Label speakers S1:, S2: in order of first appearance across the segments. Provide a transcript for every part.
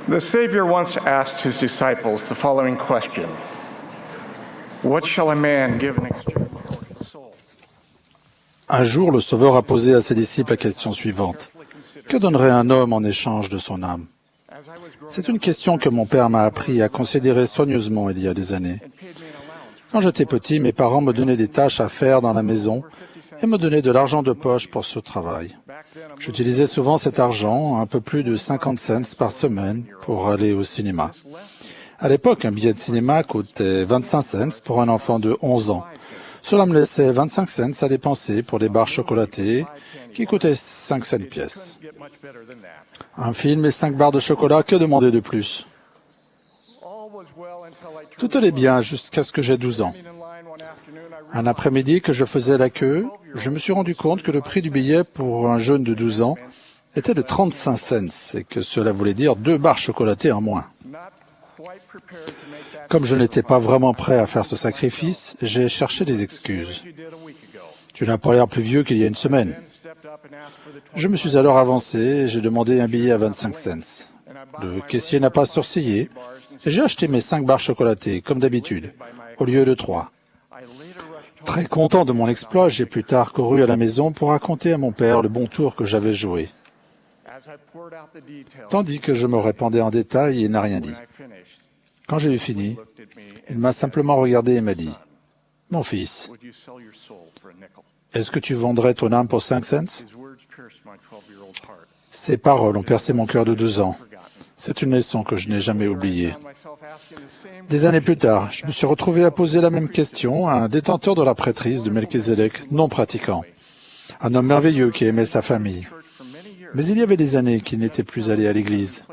S1: The Savior once asked his disciples the following question: What shall a man give in exchange for his soul?
S2: Un jour, le Sauveur a posé à ses disciples la question suivante. Que donnerait un homme en échange de son âme? C'est une question que mon père m'a appris à considérer soigneusement il y a des années. Quand j'étais petit, mes parents me donnaient des tâches à faire dans la maison et me donnaient de l'argent de poche pour ce travail. J'utilisais souvent cet argent, un peu plus de 50 cents par semaine, pour aller au cinéma. À l'époque, un billet de cinéma coûtait 25 cents pour un enfant de 11 ans. Cela me laissait 25 cents à dépenser pour des barres chocolatées qui coûtaient 5 cents pièce. Un film et 5 barres de chocolat, que demander de plus? Tout allait bien jusqu'à ce que j'aie 12 ans. Un après-midi que je faisais la queue, je me suis rendu compte que le prix du billet pour un jeune de 12 ans était de 35 cents et que cela voulait dire 2 barres chocolatées en moins. Comme je n'étais pas vraiment prêt à faire ce sacrifice, j'ai cherché des excuses. Tu n'as pas l'air plus vieux qu'il y a une semaine. Je me suis alors avancé et j'ai demandé un billet à 25 cents. Le caissier n'a pas sourcillé et j'ai acheté mes 5 barres chocolatées, comme d'habitude, au lieu de 3. Très content de mon exploit, j'ai plus tard couru à la maison pour raconter à mon père le bon tour que j'avais joué. Tandis que je me répandais en détail, il n'a rien dit. Quand j'ai eu fini, il m'a simplement regardé et m'a dit « Mon fils, est-ce que tu vendrais ton âme pour 5 cents ?» Ces paroles ont percé mon cœur de 2 ans. C'est une leçon que je n'ai jamais oubliée. Des années plus tard, je me suis retrouvé à poser la même question à un détenteur de la prêtrise de Melchizedek non pratiquant. Un homme merveilleux qui aimait sa famille. Mais il y avait des années qu'il n'était plus allé à l'église.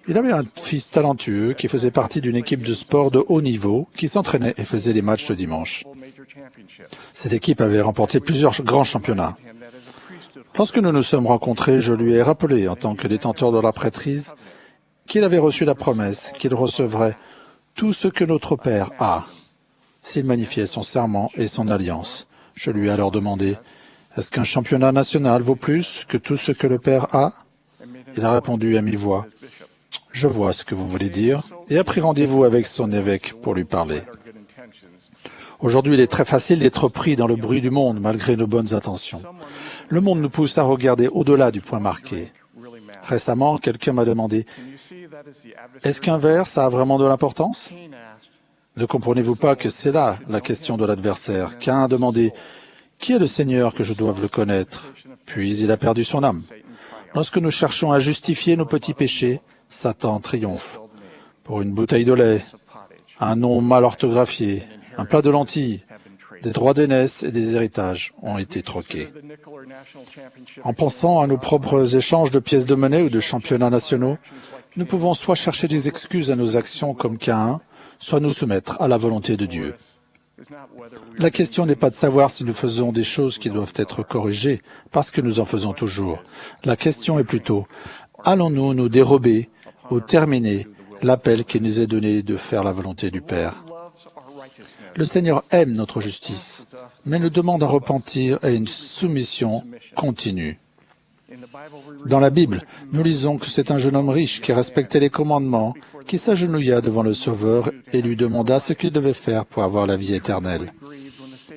S2: Il avait un fils talentueux qui faisait partie d'une équipe de sport de haut niveau qui s'entraînait et faisait des matchs le dimanche. Cette équipe avait remporté plusieurs grands championnats. Lorsque nous nous sommes rencontrés, je lui ai rappelé, en tant que détenteur de la prêtrise, qu'il avait reçu la promesse qu'il recevrait tout ce que notre Père a, s'il magnifiait son serment et son alliance. Je lui ai alors demandé, « Est-ce qu'un championnat national vaut plus que tout ce que le Père a ?» Il a répondu à mi-voix, « Je vois ce que vous voulez dire » et a pris rendez-vous avec son évêque pour lui parler. Aujourd'hui, il est très facile d'être pris dans le bruit du monde malgré nos bonnes intentions. Le monde nous pousse à regarder au-delà du point marqué. Récemment, quelqu'un m'a demandé « Est-ce qu'un verre, ça a vraiment de l'importance ?» Ne comprenez-vous pas que c'est là la question de l'adversaire? Caïn a demandé « Qui est le Seigneur que je doive le connaître ?» Puis il a perdu son âme. Lorsque nous cherchons à justifier nos petits péchés, Satan triomphe. Pour une bouteille de lait, un nom mal orthographié, un plat de lentilles, des droits d'aînesse et des héritages ont été troqués. En pensant à nos propres échanges de pièces de monnaie ou de championnats nationaux, nous pouvons soit chercher des excuses à nos actions comme Caïn, soit nous soumettre à la volonté de Dieu. La question n'est pas de savoir si nous faisons des choses qui doivent être corrigées, parce que nous en faisons toujours. La question est plutôt, allons-nous nous dérober ou terminer l'appel qui nous est donné de faire la volonté du Père? Le Seigneur aime notre justice, mais nous demande un repentir et une soumission continue. Dans la Bible, nous lisons que c'est un jeune homme riche qui respectait les commandements, qui s'agenouilla devant le Sauveur et lui demanda ce qu'il devait faire pour avoir la vie éternelle.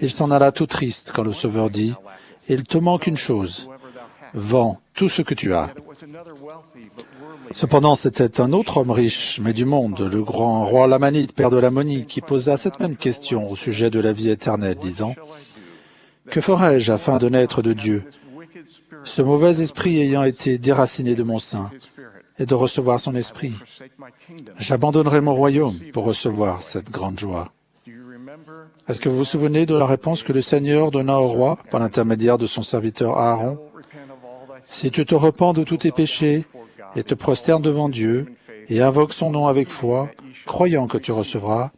S2: Il s'en alla tout triste quand le Sauveur dit « Il te manque une chose, vends tout ce que tu as. » Cependant, c'était un autre homme riche, mais du monde, le grand roi Lamanite, père de l'Ammonie, qui posa cette même question au sujet de la vie éternelle, disant « Que ferai-je afin de naître de Dieu, ce mauvais esprit ayant été déraciné de mon sein, et de recevoir son esprit? J'abandonnerai mon royaume pour recevoir cette grande joie. » Est-ce que vous vous souvenez de la réponse que le Seigneur donna au roi par l'intermédiaire de son serviteur Aaron? « Si tu te repens de tous tes péchés, et te prosternes devant Dieu, et invoques son nom avec foi, croyant que tu recevras,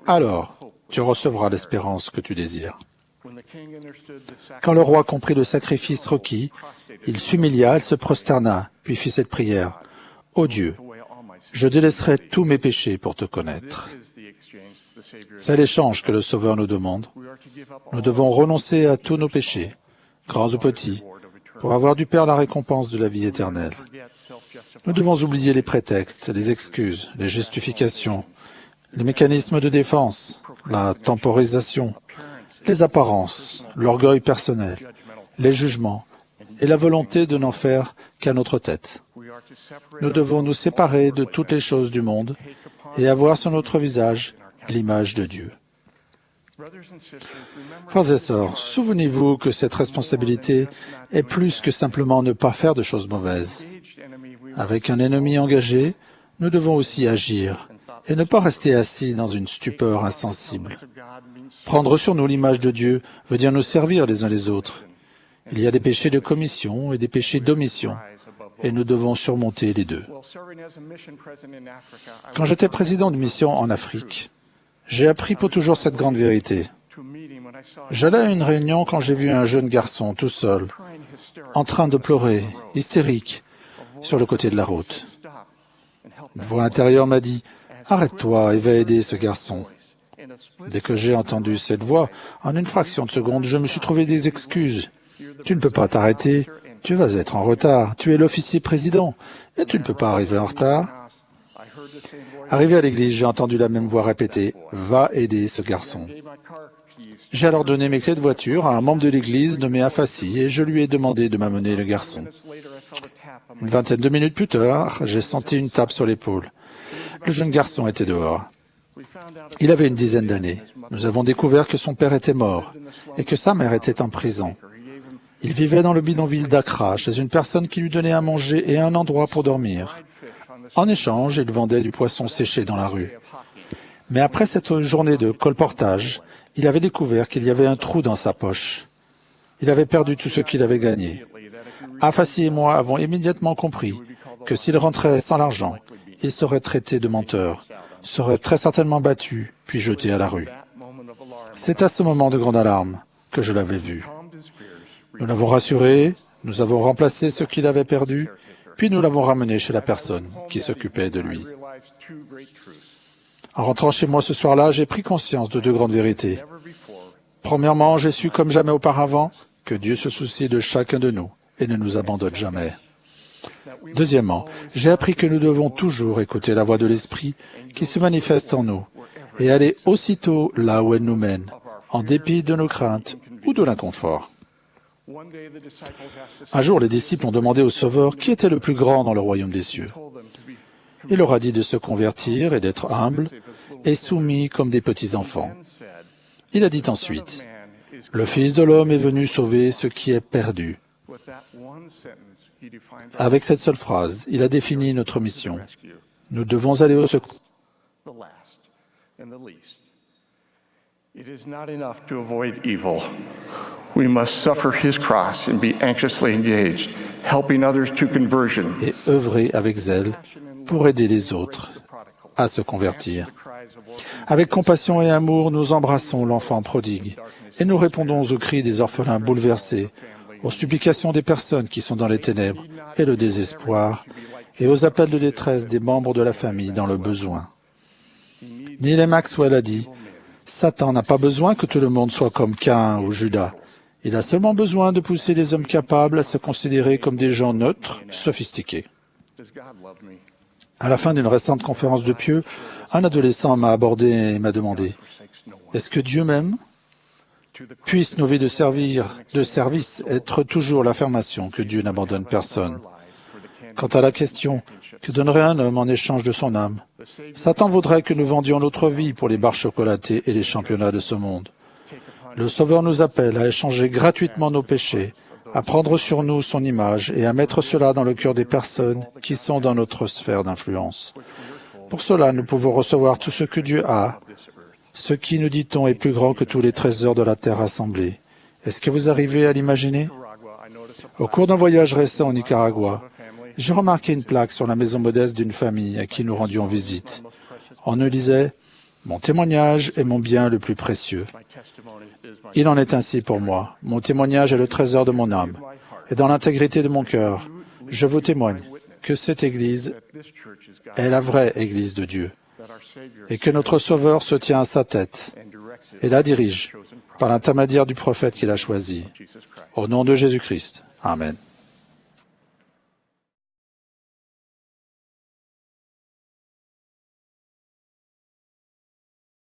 S2: alors tu recevras l'espérance que tu désires. » Quand le roi comprit le sacrifice requis, il s'humilia, il se prosterna, puis fit cette prière. « Ô Dieu, je délaisserai tous mes péchés pour te connaître. » C'est l'échange que le Sauveur nous demande. Nous devons renoncer à tous nos péchés, grands ou petits, pour avoir du Père la récompense de la vie éternelle. Nous devons oublier les prétextes, les excuses, les justifications, les mécanismes de défense, la temporisation, les apparences, l'orgueil personnel, les jugements et la volonté de n'en faire qu'à notre tête. Nous devons nous séparer de toutes les choses du monde et avoir sur notre visage l'image de Dieu. Frères et sœurs, souvenez-vous que cette responsabilité est plus que simplement ne pas faire de choses mauvaises. Avec un ennemi engagé, nous devons aussi agir et ne pas rester assis dans une stupeur insensible. Prendre sur nous l'image de Dieu veut dire nous servir les uns les autres. Il y a des péchés de commission et des péchés d'omission, et nous devons surmonter les deux. Quand j'étais président de mission en Afrique, j'ai appris pour toujours cette grande vérité. J'allais à une réunion quand j'ai vu un jeune garçon tout seul, en train de pleurer, hystérique, sur le côté de la route. Une voix intérieure m'a dit « Arrête-toi et va aider ce garçon ». Dès que j'ai entendu cette voix, en une fraction de seconde, je me suis trouvé des excuses. « Tu ne peux pas t'arrêter, tu vas être en retard, tu es l'officier président, et tu ne peux pas arriver en retard. » Arrivé à l'église, j'ai entendu la même voix répéter « Va aider ce garçon ». J'ai alors donné mes clés de voiture à un membre de l'église nommé Afassi et je lui ai demandé de m'amener le garçon. Une vingtaine de minutes plus tard, j'ai senti une tape sur l'épaule. Le jeune garçon était dehors. Il avait une dizaine d'années. Nous avons découvert que son père était mort et que sa mère était en prison. Il vivait dans le bidonville d'Accra chez une personne qui lui donnait à manger et un endroit pour dormir. En échange, il vendait du poisson séché dans la rue. Mais après cette journée de colportage, il avait découvert qu'il y avait un trou dans sa poche. Il avait perdu tout ce qu'il avait gagné. Afassi et moi avons immédiatement compris que s'il rentrait sans l'argent, il serait traité de menteur, serait très certainement battu, puis jeté à la rue. C'est à ce moment de grande alarme que je l'avais vu. Nous l'avons rassuré, nous avons remplacé ce qu'il avait perdu, puis nous l'avons ramené chez la personne qui s'occupait de lui. En rentrant chez moi ce soir-là, j'ai pris conscience de deux grandes vérités. Premièrement, j'ai su comme jamais auparavant que Dieu se soucie de chacun de nous et ne nous abandonne jamais. Deuxièmement, j'ai appris que nous devons toujours écouter la voix de l'Esprit qui se manifeste en nous et aller aussitôt là où elle nous mène, en dépit de nos craintes ou de l'inconfort. Un jour, les disciples ont demandé au Sauveur qui était le plus grand dans le royaume des cieux. Il leur a dit de se convertir et d'être humbles et soumis comme des petits-enfants. Il a dit ensuite, « Le Fils de l'homme est venu sauver ce qui est perdu. » Avec cette seule phrase, il a défini notre mission. Nous devons aller au secours.
S1: It is not enough to avoid evil. We must suffer his cross and be anxiously engaged, helping others to conversion.
S2: Et œuvrer avec zèle pour aider les autres à se convertir. Avec compassion et amour, nous embrassons l'enfant prodigue et nous répondons aux cris des orphelins bouleversés, aux supplications des personnes qui sont dans les ténèbres et le désespoir, et aux appels de détresse des membres de la famille dans le besoin. Neil Maxwell a dit, « Satan n'a pas besoin que tout le monde soit comme Caïn ou Judas. Il a seulement besoin de pousser les hommes capables à se considérer comme des gens neutres, sophistiqués. » À la fin d'une récente conférence de Pieux, un adolescent m'a abordé et m'a demandé, « Est-ce que Dieu m'aime ? Puissent nos vies de service être toujours l'affirmation que Dieu n'abandonne personne. Quant à la question, que donnerait un homme en échange de son âme? Satan voudrait que nous vendions notre vie pour les barres chocolatées et les championnats de ce monde. Le Sauveur nous appelle à échanger gratuitement nos péchés, à prendre sur nous son image et à mettre cela dans le cœur des personnes qui sont dans notre sphère d'influence. Pour cela, nous pouvons recevoir tout ce que Dieu a, ce qui, nous dit-on, est plus grand que tous les trésors de la terre assemblés. Est-ce que vous arrivez à l'imaginer? Au cours d'un voyage récent au Nicaragua, j'ai remarqué une plaque sur la maison modeste d'une famille à qui nous rendions visite. On nous disait « Mon témoignage est mon bien le plus précieux ». Il en est ainsi pour moi. Mon témoignage est le trésor de mon âme. Et dans l'intégrité de mon cœur, je vous témoigne que cette Église est la vraie Église de Dieu et que notre Sauveur se tient à sa tête et la dirige par l'intermédiaire du prophète qu'il a choisi. Au nom de Jésus-Christ. Amen.